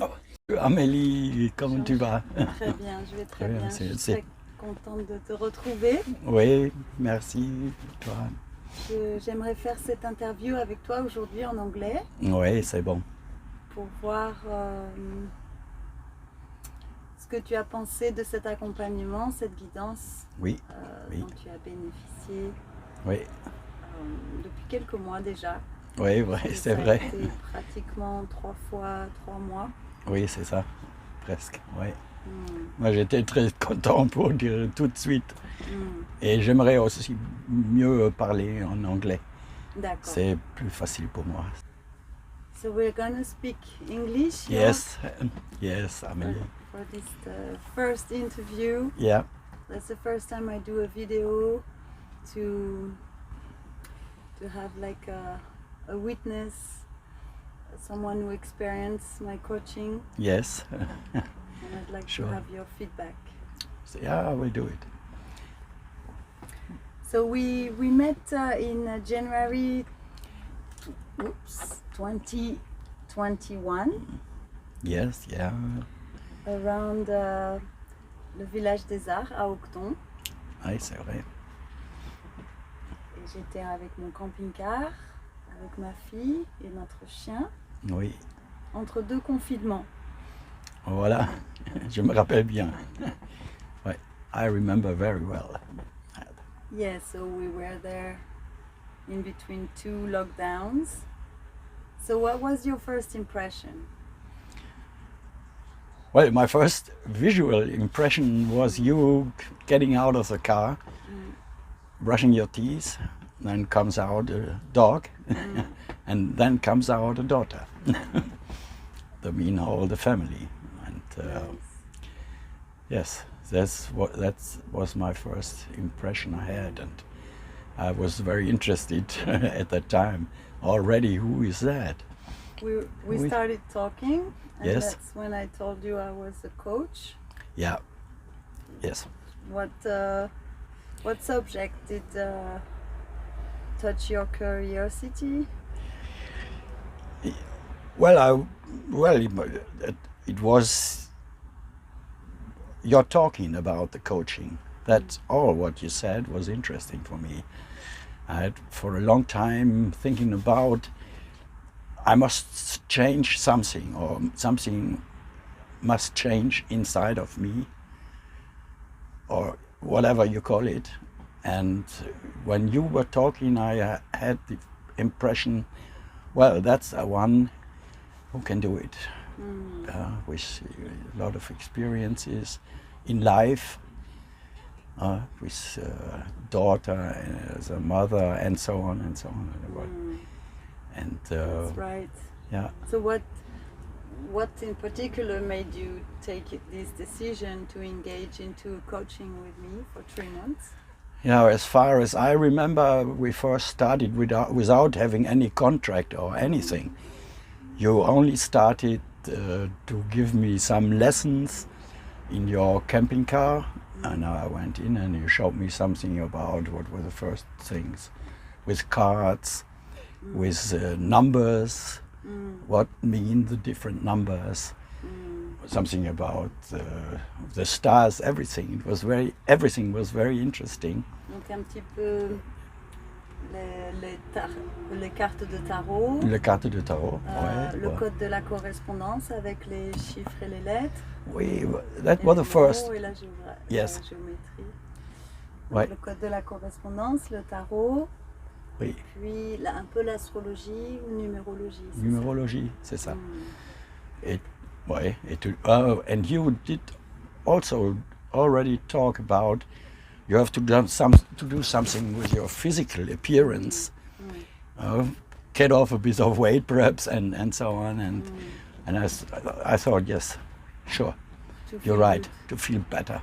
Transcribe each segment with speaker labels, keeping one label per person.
Speaker 1: Oh. Amélie, comment
Speaker 2: Jorg.
Speaker 1: tu vas?
Speaker 2: Très bien, je vais très
Speaker 1: Très bien,
Speaker 2: bien. Je suis très contente de te retrouver.
Speaker 1: Oui, merci. Toi?
Speaker 2: J'aimerais faire cette interview avec toi aujourd'hui en anglais
Speaker 1: Oui, c'est bon.
Speaker 2: pour voir ce que tu as pensé de cet accompagnement, cette guidance
Speaker 1: Oui, oui,
Speaker 2: dont tu as bénéficié
Speaker 1: oui,
Speaker 2: depuis quelques mois déjà.
Speaker 1: oui,
Speaker 2: Parce
Speaker 1: oui,
Speaker 2: que
Speaker 1: c'est
Speaker 2: ça a
Speaker 1: vrai.
Speaker 2: été pratiquement 3 mois.
Speaker 1: Oui, c'est ça, presque, oui.
Speaker 2: Hmm,
Speaker 1: Moi, j'étais très content pour dire tout de suite.
Speaker 2: hmm.
Speaker 1: Et j'aimerais aussi mieux parler en anglais.
Speaker 2: D'accord.
Speaker 1: C'est plus facile pour moi.
Speaker 2: So we're gonna speak English, Jorg,
Speaker 1: Yes, yes, Amélie.
Speaker 2: for this first interview.
Speaker 1: Yeah,
Speaker 2: That's the first time I do a video to have like a witness, someone who experienced my coaching,
Speaker 1: yes.
Speaker 2: and I'd like
Speaker 1: Sure.
Speaker 2: to have your feedback.
Speaker 1: So, yeah, I will do it.
Speaker 2: So we met in January 2021
Speaker 1: Yes, yeah.
Speaker 2: around le village des Arts à Aucton.
Speaker 1: Oui, c'est vrai.
Speaker 2: Et j'étais avec mon camping-car, avec ma fille et notre chien,
Speaker 1: Oui,
Speaker 2: entre deux confinements.
Speaker 1: voilà. Je me rappelle bien. Ouais, I remember very well.
Speaker 2: Yeah, so we were there in between two lockdowns. So what was your first impression?
Speaker 1: Well, my first visual impression was you getting out of the car, brushing your teeth, then comes out a dog, and then comes out a daughter. That mean all the family. And
Speaker 2: Nice.
Speaker 1: yes, that was my first impression I had, and I was very interested at that time. Already, who is that?
Speaker 2: We started talking, and
Speaker 1: Yes.
Speaker 2: that's when I told you I was a coach.
Speaker 1: Yeah. Yes.
Speaker 2: What subject did touch your curiosity?
Speaker 1: Well, it was you're talking about the coaching. That's all what you said was interesting for me. I had for a long time thinking about I must change something, or something must change inside of me, or whatever you call it. And when you were talking, I had the impression, well, that's a one who can do it, with a lot of experiences in life, with daughter, as a mother, and so on and so on. And
Speaker 2: That's right.
Speaker 1: yeah,
Speaker 2: So what in particular made you take this decision to engage into coaching with me for 3 months?
Speaker 1: yeah. As far as I remember, we first started without having any contract or anything. You only started to give me some lessons in your camping car, and I went in and you showed me something about what were the first things, with cards, with numbers, what mean the different numbers, something about the stars, everything. Everything was very interesting.
Speaker 2: Donc un petit peu les cartes de tarot,
Speaker 1: Les cartes de tarot,
Speaker 2: le code de la correspondance avec les chiffres et les lettres,
Speaker 1: Oui, that
Speaker 2: et
Speaker 1: was
Speaker 2: les
Speaker 1: the first.
Speaker 2: mots et
Speaker 1: Yes.
Speaker 2: la géométrie.
Speaker 1: Ouais.
Speaker 2: Donc, le code de la correspondance, le tarot,
Speaker 1: Oui,
Speaker 2: puis un peu l'astrologie ou numérologie. c'est ça?
Speaker 1: numérologie, c'est ça.
Speaker 2: Mm.
Speaker 1: And you did also already talk about you have to do something with your physical appearance, get off a bit of weight perhaps, and so on. And I thought, yes, sure,
Speaker 2: To
Speaker 1: you're
Speaker 2: feel
Speaker 1: right,
Speaker 2: good,
Speaker 1: to feel better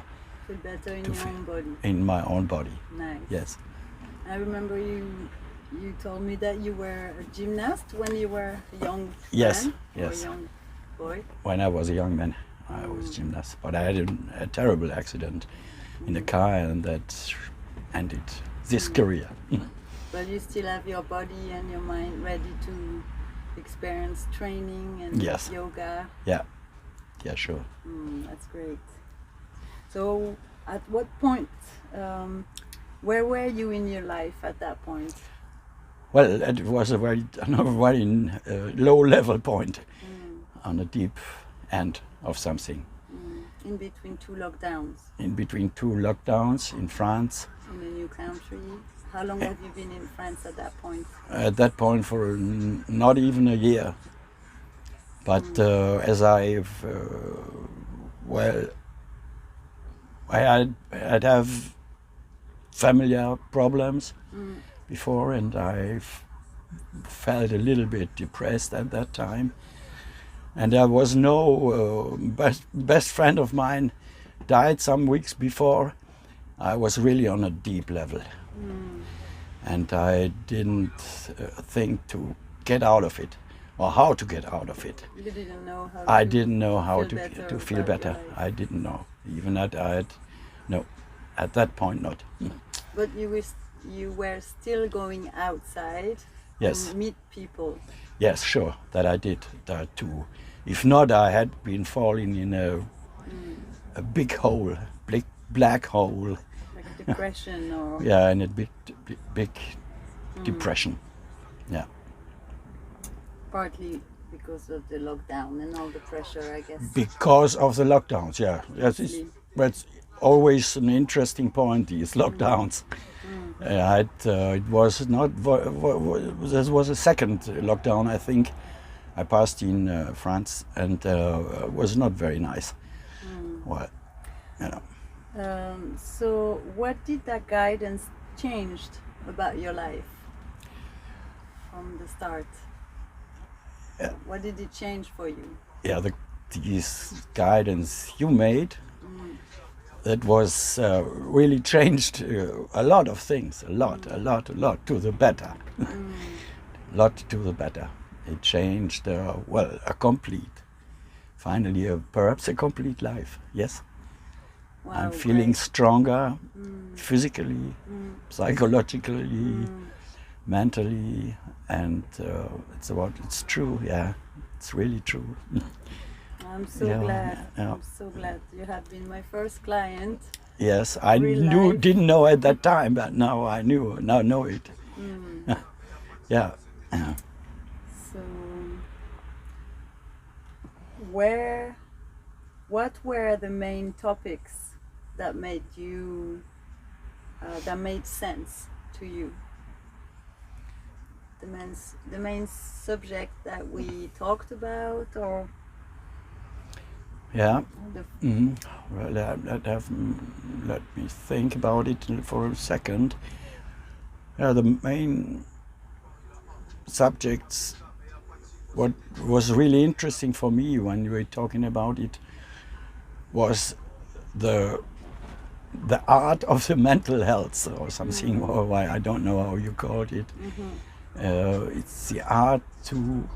Speaker 2: feel better in
Speaker 1: to
Speaker 2: your
Speaker 1: feel-
Speaker 2: own body.
Speaker 1: in my own body.
Speaker 2: Nice.
Speaker 1: Yes,
Speaker 2: I remember you told me that you were a gymnast when you were a young
Speaker 1: Yes,
Speaker 2: man
Speaker 1: yes.
Speaker 2: or a young boy.
Speaker 1: when I was a young man, I was gymnast, but I had a terrible accident in the car, and that ended this career.
Speaker 2: But you still have your body and your mind ready to experience training and
Speaker 1: Yes.
Speaker 2: yoga.
Speaker 1: Yeah, Yeah, sure.
Speaker 2: That's great. So, at what point, where were you in your life at that point?
Speaker 1: Well, it was a very, very low level point on a deep end of something.
Speaker 2: In between two lockdowns.
Speaker 1: In between two lockdowns in France.
Speaker 2: In a new country. How long have you been in France at that point?
Speaker 1: At that point, for not even a year. But as I've, well, I'd have familiar problems before, and I felt a little bit depressed at that time. And there was no best friend of mine died some weeks before. I was really on a deep level, and I didn't think to get out of it or how to get out of it.
Speaker 2: You didn't know how.
Speaker 1: I didn't know how to feel
Speaker 2: about
Speaker 1: better.
Speaker 2: your life.
Speaker 1: I didn't know. Even that I had, no, at that point not.
Speaker 2: But you were still going outside.
Speaker 1: Yes.
Speaker 2: And meet people.
Speaker 1: Yes, sure, that I did that too. If not, I had been falling in a big hole, black hole.
Speaker 2: Like a depression or.
Speaker 1: Yeah, in a big depression. Yeah.
Speaker 2: Partly because of the lockdown and all the pressure, I guess.
Speaker 1: Because of the lockdowns, yeah. That's always an interesting point, these lockdowns. It was not. This was a second lockdown, I think. I passed in France, and was not very nice. Well, you know.
Speaker 2: So, what did that guidance changed about your life from the start?
Speaker 1: Yeah.
Speaker 2: What did it change for you?
Speaker 1: Yeah, these guidance you made. That was really changed a lot of things, a lot to the better. Lot to the better. It changed, perhaps a complete life, yes.
Speaker 2: Wow,
Speaker 1: I'm feeling stronger physically, psychologically, mentally, and it's true, yeah, it's really true.
Speaker 2: I'm so glad.
Speaker 1: Yeah.
Speaker 2: I'm so glad you have been my first client.
Speaker 1: Yes, I
Speaker 2: Real life.
Speaker 1: didn't know at that time, but now I knew. Now know it. Yeah.
Speaker 2: So, what were the main topics that made you, that made sense to you? The main subject that we talked about, or
Speaker 1: Yeah.
Speaker 2: the
Speaker 1: Well, let me think about it for a second. Yeah, the main subjects. What was really interesting for me when you were talking about it was the art of the mental health or something, or why I don't know how you called it. It's the art to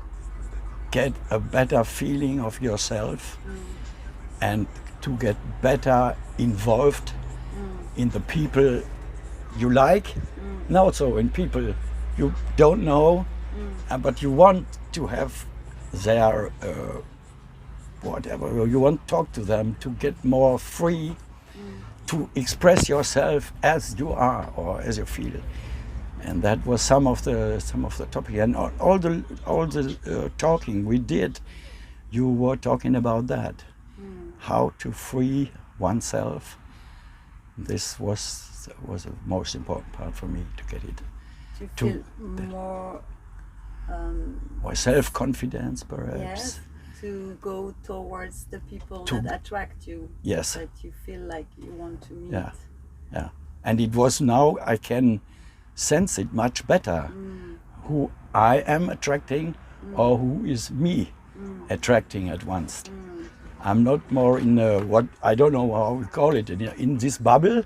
Speaker 1: get a better feeling of yourself and to get better involved in the people you like, and also in people you don't know, but you want to have their whatever, you want to talk to them to get more free to express yourself as you are or as you feel. And that was some of the topic, and all the talking we did, you were talking about that, how to free oneself. This was the most important part for me to get it.
Speaker 2: to feel more
Speaker 1: self-confidence, perhaps.
Speaker 2: yes, to go towards the people
Speaker 1: To-
Speaker 2: that attract you.
Speaker 1: Yes.
Speaker 2: That you feel like you want to meet.
Speaker 1: Yeah. And it was now I can sense it much better, who I am attracting or who is me attracting at once. I'm not more in what I don't know how we call it, in this bubble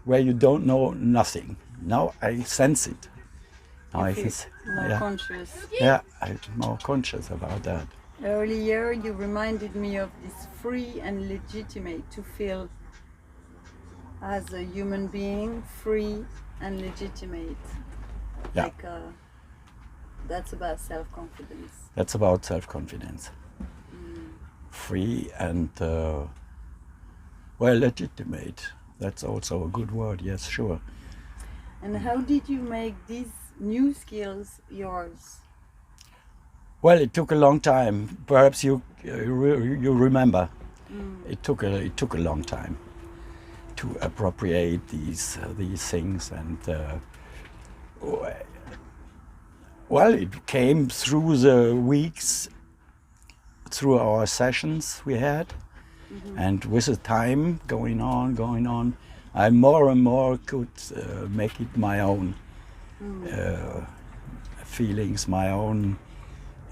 Speaker 1: where you don't know nothing. Now I sense it. Now
Speaker 2: You feel more conscious.
Speaker 1: Yeah, I'm more conscious about that.
Speaker 2: Earlier, you reminded me of this free and legitimate, to feel as a human being, free and legitimate.
Speaker 1: Yeah.
Speaker 2: Like, that's about self-confidence.
Speaker 1: That's about self-confidence. free and well, legitimate. That's also a good word. Yes, sure.
Speaker 2: And how did you make these new skills yours?
Speaker 1: Well, it took a long time. Perhaps you remember. It took a long time to appropriate these things, and well, it came through the weeks, through our sessions we had, and with the time going on, I more and more could make it my own feelings, my own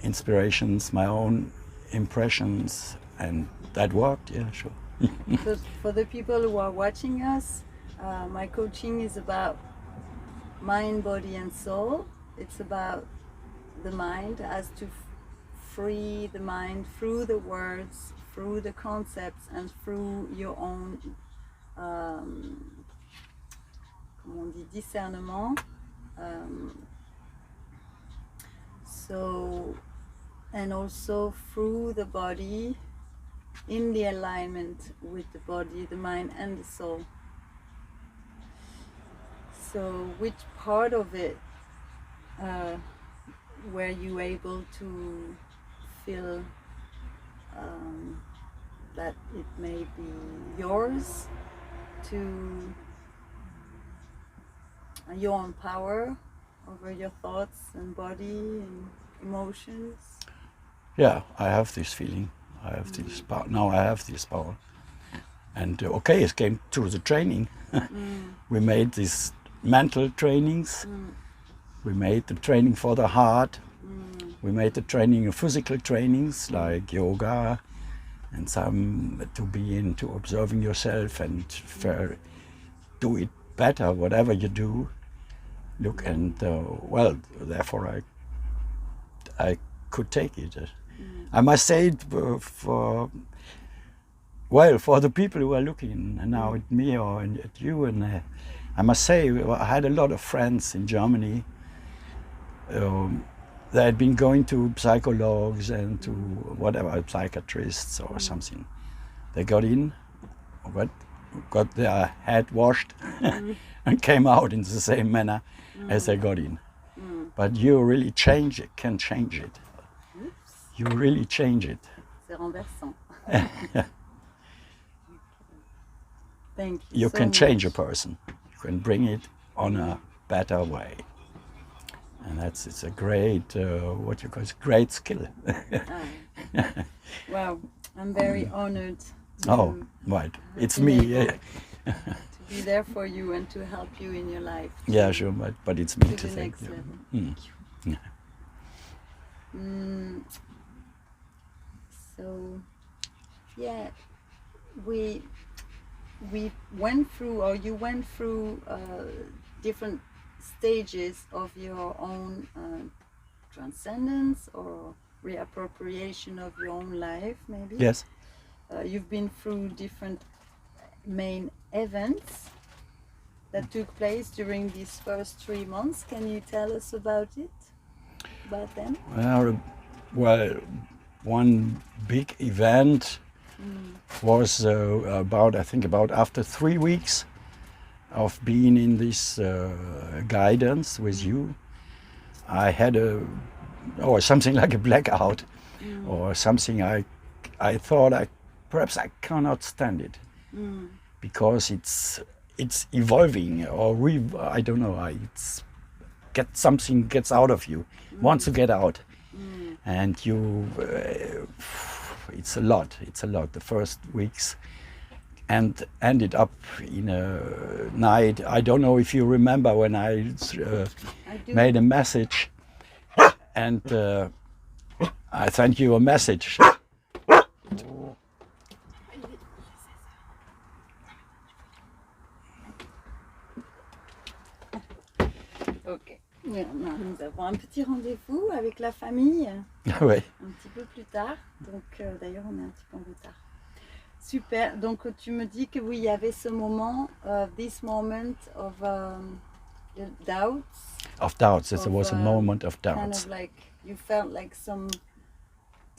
Speaker 1: inspirations, my own impressions, and that worked. Yeah, sure.
Speaker 2: So for the people who are watching us, my coaching is about mind, body, and soul. It's about the mind as to free the mind through the words, through the concepts, and through your own, comment on dit, discernement. So, and also through the body, in the alignment with the body, the mind, and the soul. So, which part of it were you able to feel that it may be yours to your own power over your thoughts and body and emotions?
Speaker 1: Yeah, I have this feeling. I have this power. Now I have this power. And okay, it came through the training. We made these mental trainings. We made the training for the heart. We made the training of physical trainings like yoga and some to be into observing yourself and do it better, whatever you do. Look, and well, therefore I could take it. I must say it for the people who are looking now at me or at you, and I must say I had a lot of friends in Germany that had been going to psychologues and to whatever, psychiatrists or something. They got in, got their head washed and came out in the same manner as they got in. But you really can change it. You really change it.
Speaker 2: C'est renversant. Thank you.
Speaker 1: You
Speaker 2: so
Speaker 1: can change a
Speaker 2: much.
Speaker 1: person. You can bring it on a better way. And it's a great, what you call it, great skill.
Speaker 2: Wow, I'm very honored to,
Speaker 1: Oh, right. It's
Speaker 2: been
Speaker 1: me.
Speaker 2: able to be there for you and to help you in your life.
Speaker 1: Yeah, sure, but it's me
Speaker 2: To
Speaker 1: to
Speaker 2: the
Speaker 1: thank
Speaker 2: next
Speaker 1: you.
Speaker 2: level.
Speaker 1: Mm. Yeah.
Speaker 2: So, yeah, we went through, or you went through different stages of your own transcendence or reappropriation of your own life, maybe.
Speaker 1: Yes.
Speaker 2: You've been through different main events that took place during these first 3 months. Can you tell us about it? About them?
Speaker 1: Well, one big event was I think about after 3 weeks of being in this guidance with you, I had something like a blackout or something. I thought perhaps I cannot stand it because it's evolving or I don't know. Something gets out of you, wants to get out, and you. It's a lot. The first weeks, and ended up in a night. I don't know if you remember when I made a message, and I sent you a message.
Speaker 2: Ok. Nous avons un petit rendez-vous avec la famille
Speaker 1: Ouais.
Speaker 2: un petit peu plus tard. Donc d'ailleurs on est un petit peu en retard. Super. Donc tu me dis que oui, il y avait ce moment, this moment of doubts.
Speaker 1: Of doubts. There was a moment of
Speaker 2: Kind
Speaker 1: doubts.
Speaker 2: of like you felt like some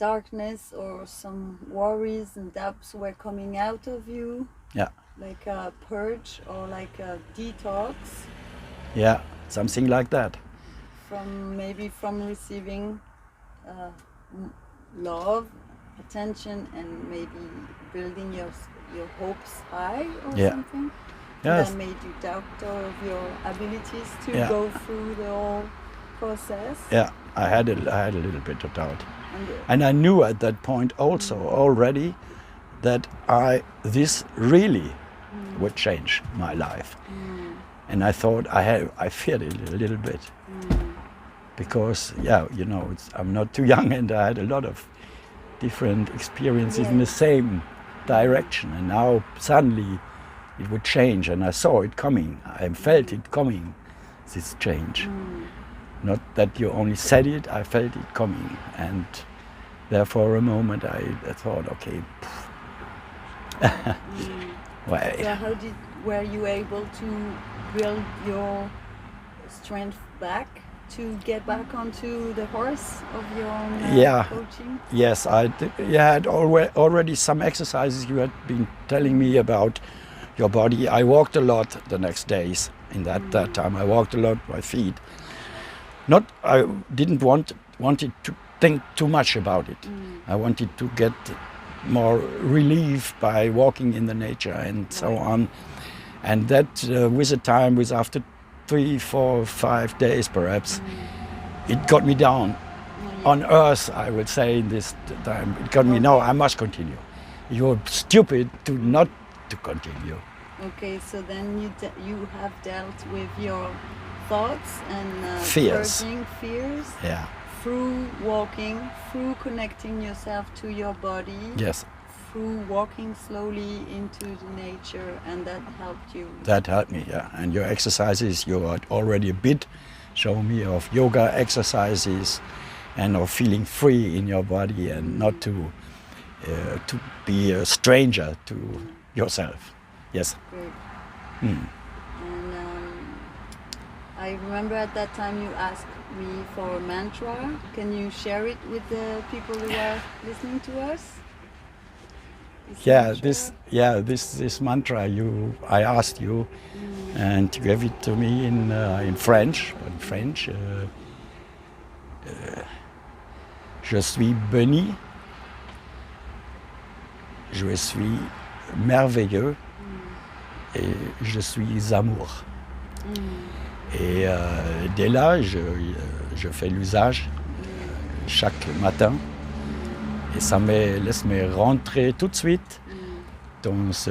Speaker 2: darkness or some worries and doubts were coming out of you,
Speaker 1: Yeah,
Speaker 2: like a purge or like a detox
Speaker 1: yeah, something like that.
Speaker 2: from receiving love, attention, and maybe building your hopes high or
Speaker 1: Yeah.
Speaker 2: something.
Speaker 1: Yes.
Speaker 2: That made you doubt of your abilities to
Speaker 1: Yeah.
Speaker 2: go through the whole process.
Speaker 1: Yeah, I had a little bit of doubt.
Speaker 2: And
Speaker 1: And I knew at that point also already that this really would change my life. And I thought I feared it a little bit. Because, yeah, you know, I'm not too young and I had a lot of different experiences in the same direction. And now suddenly it would change and I saw it coming. I felt it coming, this change. Not that you only said it, I felt it coming. And there for a moment I thought, okay, well,
Speaker 2: so were you able to build your strength back to get back onto the horse of your own coaching?
Speaker 1: Yes, you had already some exercises you had been telling me about your body. I walked a lot the next days. In that time, I walked a lot with my feet. I didn't wanted to think too much about it. I wanted to get more relief by walking in the nature and so on. And that with the time, with after 3, 4, 5 days perhaps, it got me down on earth, I would say, in this time. It got me, no, I must continue. You're stupid to not to continue.
Speaker 2: Okay, so then you have dealt with your thoughts and purging fears through walking, through connecting yourself to your body.
Speaker 1: Yes.
Speaker 2: Through walking slowly into the nature, and that helped you.
Speaker 1: That helped me, yeah. And your exercises, you had already a bit shown me of yoga exercises and of feeling free in your body and not to be a stranger to yourself. Yes.
Speaker 2: Great. And I remember at that time you asked me for a mantra. Can you share it with the people who are listening to us?
Speaker 1: This mantra I asked you, and you gave it to me in French. In French, je suis béni, je suis merveilleux et je suis amour. Et dès là, je fais l'usage chaque matin. Et ça laisse me rentrer tout de suite dans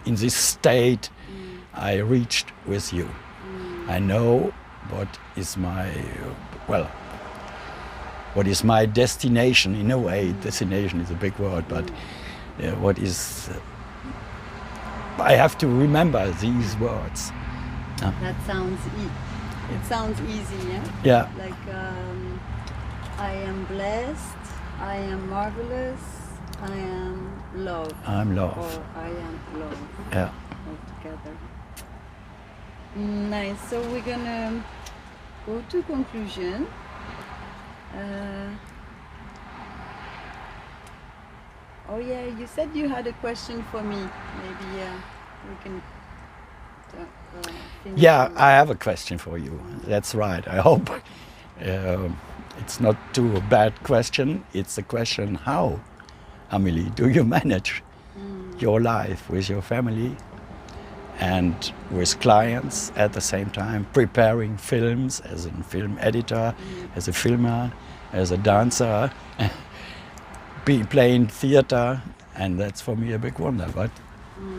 Speaker 1: in this state I reached with you. I know what is my destination in a way. Destination is a big word, but I have to remember these words.
Speaker 2: That sounds it sounds easy, yeah?
Speaker 1: Yeah.
Speaker 2: Like I am blessed, I am marvelous, I am love.
Speaker 1: I'm love.
Speaker 2: Or I am love.
Speaker 1: Yeah.
Speaker 2: All together. Nice. So we're gonna go to conclusion. Oh yeah, you said you had a question for me. Maybe we can finish.
Speaker 1: Yeah, I have a question for you. That's right. I hope it's not too a bad question. It's a question: how, Amélie, do you manage your life with your family and with clients at the same time, preparing films as a film editor, as a filmer, as a dancer, playing theater, and that's for me a big wonder. But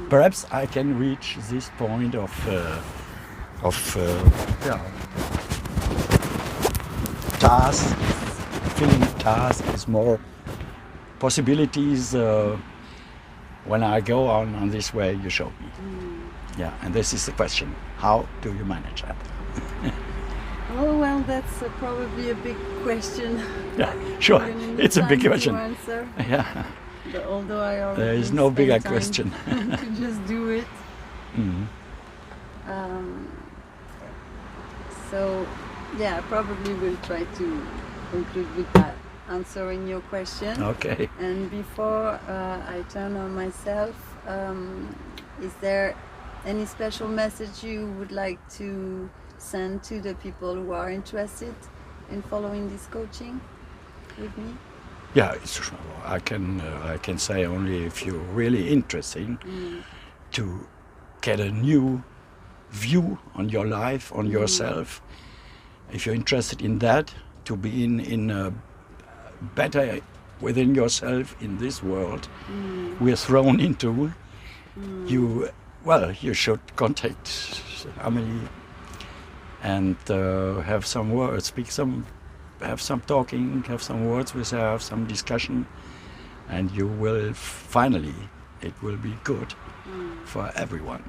Speaker 1: perhaps I can reach this point of task, filling task is more possibilities when I go on this way you showed me. Yeah, and this is the question: how do you manage that?
Speaker 2: Oh well, that's probably a big question.
Speaker 1: Yeah, sure, it's a big question.
Speaker 2: Answer.
Speaker 1: Yeah.
Speaker 2: But although I already
Speaker 1: There is no bigger
Speaker 2: spent time
Speaker 1: question.
Speaker 2: to just do it. So yeah, I probably will try to conclude with that, answering your question.
Speaker 1: Okay.
Speaker 2: And before I turn on myself, is there any special message you would like to send to the people who are interested in following this coaching with me?
Speaker 1: Yeah, I can say only if you're really interested to get a new view on your life, on yourself. If you're interested in that, to be in a better within yourself in this world we're thrown into, you should contact Amélie and have some words, have some talking, have some words with her, have some discussion, and you will finally, it will be good for everyone.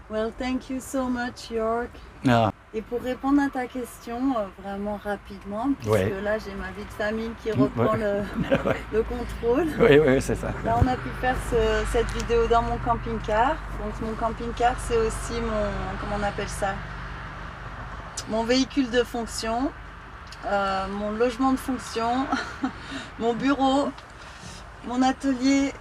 Speaker 2: Well, thank you so much, Jorg.
Speaker 1: Yeah.
Speaker 2: Et pour répondre à ta question, vraiment rapidement, puisque là j'ai ma vie de famille qui reprend le contrôle.
Speaker 1: Oui, c'est ça.
Speaker 2: Là on a pu faire cette vidéo dans mon camping-car. Donc mon camping-car c'est aussi comment on appelle ça, mon véhicule de fonction, mon logement de fonction, mon bureau, mon atelier,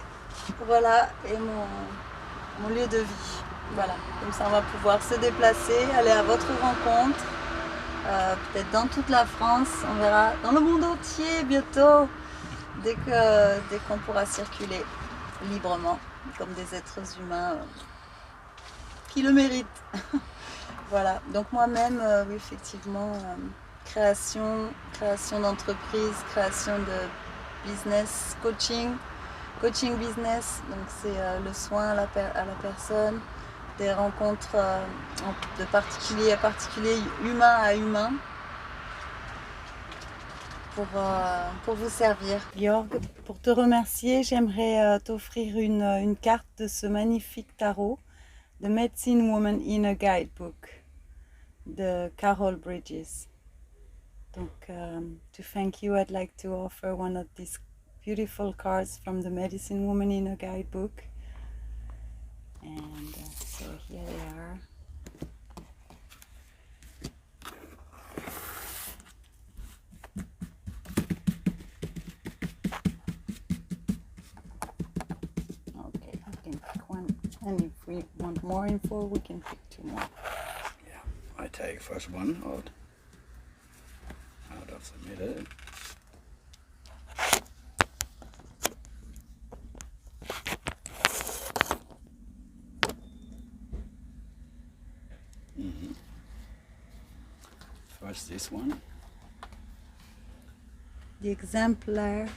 Speaker 2: voilà, et mon lieu de vie. Voilà, comme ça on va pouvoir se déplacer, aller à votre rencontre, peut-être dans toute la France, on verra dans le monde entier bientôt, dès qu'on pourra circuler librement, comme des êtres humains qui le méritent. Voilà, donc moi-même, oui, effectivement, création d'entreprise, création de business, coaching business, donc c'est le soin à la personne, des rencontres de particulier à particulier, humain à humain, pour vous servir. Jorg, pour te remercier, j'aimerais t'offrir une carte de ce magnifique tarot, The Medicine Woman Inner Guidebook, de Carol Bridges. Donc, to thank you, I'd like to offer one of these beautiful cards from the Medicine Woman Inner Guidebook. And so here they are. Okay, I can pick one. And if we want more info, we can pick two more.
Speaker 1: Yeah, I take first one out of the middle. First this one.
Speaker 2: The exemplar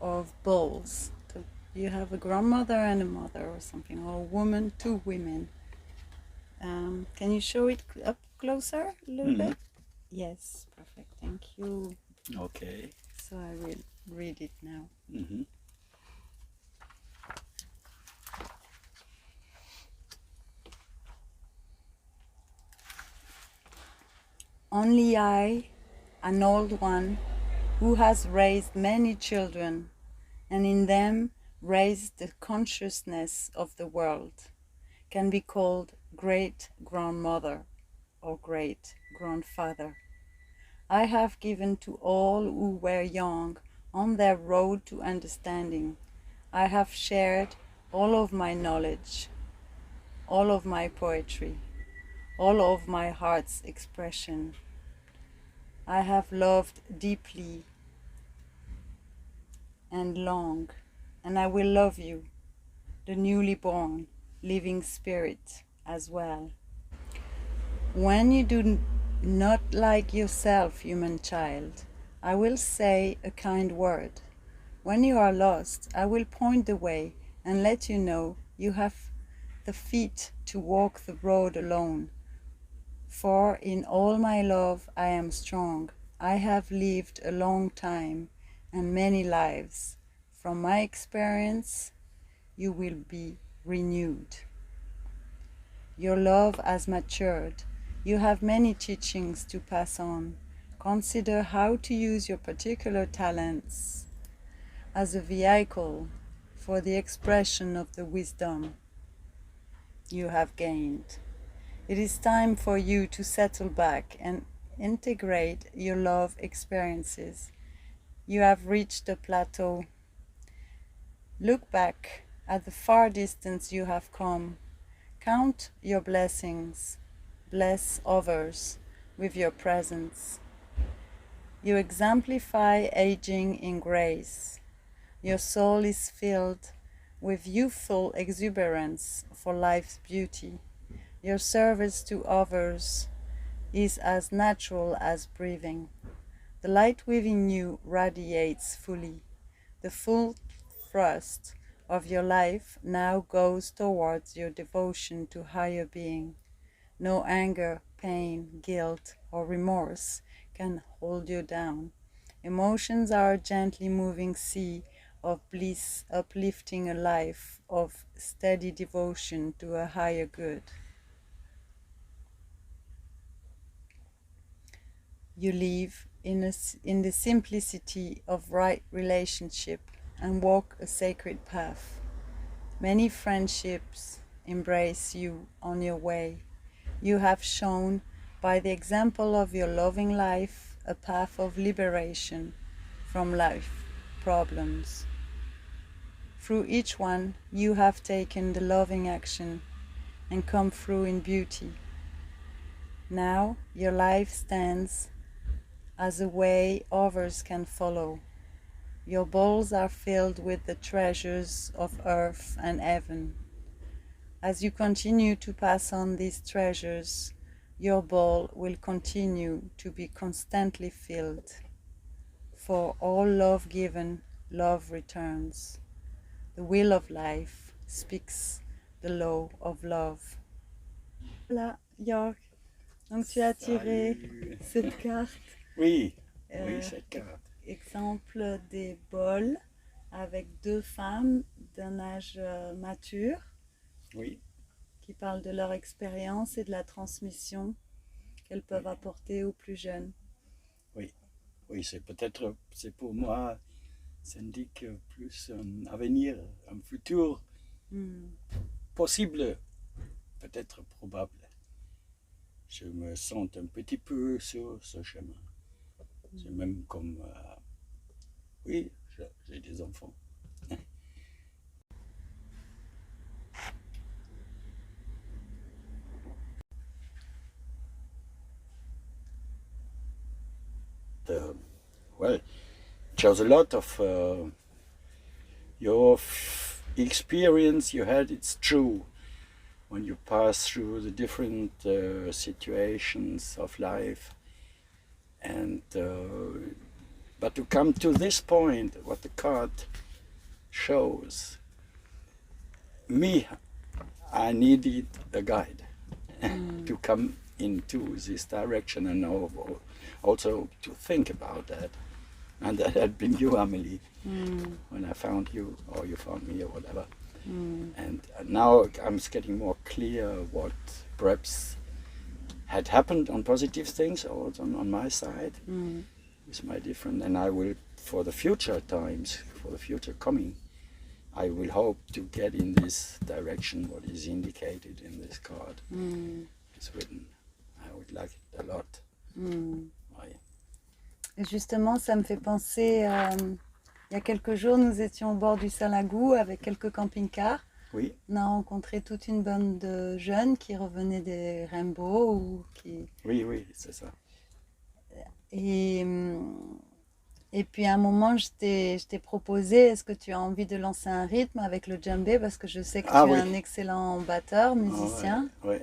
Speaker 2: of bowls. So you have a grandmother and a mother or something, or a woman, two women. Can you show it up closer a little bit? Yes, perfect, thank you.
Speaker 1: Okay.
Speaker 2: So I will read it now. Only I, an old one, who has raised many children, and in them raised the consciousness of the world, can be called great-grandmother or great-grandfather. I have given to all who were young on their road to understanding. I have shared all of my knowledge, all of my poetry, all of my heart's expression. I have loved deeply and long, and I will love you, the newly born, living spirit, as well. When you do not like yourself, human child, I will say a kind word. When you are lost, I will point the way and let you know you have the feet to walk the road alone. For in all my love I am strong. I have lived a long time and many lives. From my experience, you will be renewed. Your love has matured. You have many teachings to pass on. Consider how to use your particular talents as a vehicle for the expression of the wisdom you have gained. It is time for you to settle back and integrate your love experiences. You have reached a plateau. Look back at the far distance you have come. Count your blessings. Bless others with your presence. You exemplify aging in grace. Your soul is filled with youthful exuberance for life's beauty. Your service to others is as natural as breathing. The light within you radiates fully. The full thrust of your life now goes towards your devotion to higher being. No anger, pain, guilt, or remorse can hold you down. Emotions are a gently moving sea of bliss, uplifting a life of steady devotion to a higher good. You live in the simplicity of right relationship and walk a sacred path. Many friendships embrace you on your way. You have shown by the example of your loving life a path of liberation from life problems. Through each one, you have taken the loving action and come through in beauty. Now your life stands as a way others can follow. Your bowls are filled with the treasures of earth and heaven. As you continue to pass on these treasures, your bowl will continue to be constantly filled. For all love given, love returns. The will of life speaks the law of love. Voilà, Jorg. Donc tu as tiré cette carte.
Speaker 1: Oui, cette carte.
Speaker 2: Exemple des bols avec deux femmes d'un âge mature.
Speaker 1: Oui.
Speaker 2: Qui parlent de leur expérience et de la transmission qu'elles peuvent apporter aux plus jeunes.
Speaker 1: Oui, oui, c'est pour moi, ça indique plus un avenir, un futur possible, peut-être probable. Je me sens un petit peu sur ce chemin. C'est même comme, oui, j'ai des enfants. Well, it shows a lot of your experience you had. It's true when you pass through the different situations of life, and but to come to this point, what the card shows me, I needed a guide to come into this direction and also to think about that. And that had been you, Amélie, when I found you, or you found me, or whatever. And now I'm getting more clear what perhaps had happened on positive things, also on my side, with my different. And I will, for the future times, for the future coming, I will hope to get in this direction, what is indicated in this card. It's written. I would like it a lot. Ouais.
Speaker 2: Et justement, ça me fait penser, il y a quelques jours, nous étions au bord du Salagou avec quelques camping-cars.
Speaker 1: Oui.
Speaker 2: On a rencontré toute une bande de jeunes qui revenaient des Rainbow ou qui...
Speaker 1: Oui, c'est ça.
Speaker 2: Et puis à un moment, je t'ai proposé, est-ce que tu as envie de lancer un rythme avec le djembé, parce que je sais que tu es un excellent batteur, musicien.
Speaker 1: Oui.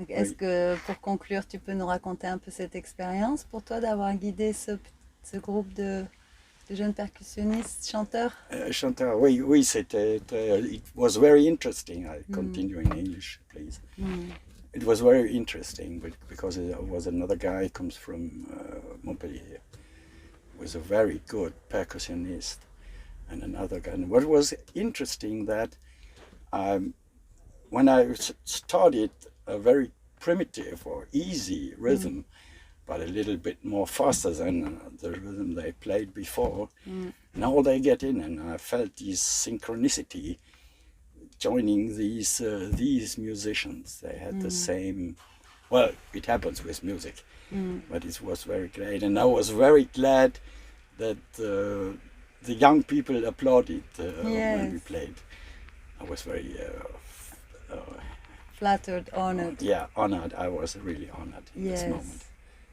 Speaker 2: Est-ce que, pour conclure, tu peux nous raconter un peu cette expérience pour toi d'avoir guidé ce groupe de jeunes percussionnistes, chanteurs?
Speaker 1: Chanteurs, oui, c'était, it was very interesting. I continue in English, please. It was very interesting because there was another guy comes from Montpellier, was a very good percussionist, and another guy. And what was interesting that when I started a very primitive or easy rhythm, but a little bit more faster than the rhythm they played before, now they get in, and I felt this synchronicity joining these musicians. They had the same, well, it happens with music. But it was very great, and I was very glad that the young people applauded when we
Speaker 2: Yes.
Speaker 1: played. I was very
Speaker 2: Flattered, honored.
Speaker 1: yeah, honored. I was really honored in this
Speaker 2: Yes.
Speaker 1: moment.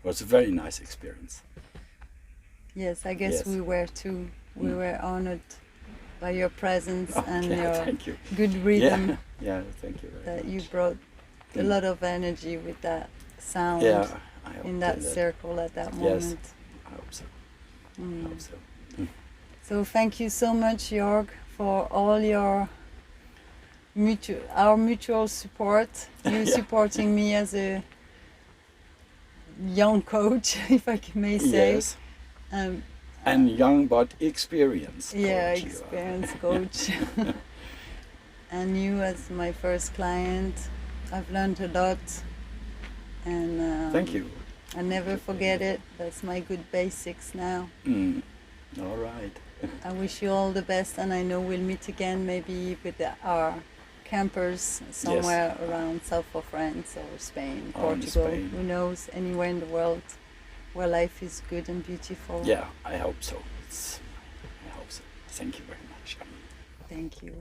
Speaker 1: It was a very nice experience.
Speaker 2: Yes, I guess
Speaker 1: Yes.
Speaker 2: we were too. We were honored by your presence and
Speaker 1: Okay,
Speaker 2: your
Speaker 1: thank you.
Speaker 2: good rhythm.
Speaker 1: Yeah, yeah, thank you very
Speaker 2: That
Speaker 1: much.
Speaker 2: you brought a lot of energy with that sound
Speaker 1: Yeah, I hope
Speaker 2: in that circle at that moment.
Speaker 1: Yes, I hope so. I hope so.
Speaker 2: So thank you so much, Jorg, for all your our mutual support. You supporting me as a young coach, if I may say.
Speaker 1: Yes,
Speaker 2: Um,
Speaker 1: and young but experienced.
Speaker 2: yeah,
Speaker 1: coach you are.
Speaker 2: experienced coach. And you as my first client. I've learned a lot, and
Speaker 1: Thank you.
Speaker 2: I never forget it. That's my good basics now.
Speaker 1: All right.
Speaker 2: I wish you all the best, and I know we'll meet again, maybe with our campers somewhere around south of France or Spain,
Speaker 1: Or in
Speaker 2: Portugal.
Speaker 1: Spain.
Speaker 2: Who knows? Anywhere in the world where life is good and beautiful.
Speaker 1: Yeah, I hope so. I hope so. Thank you very much.
Speaker 2: Thank you.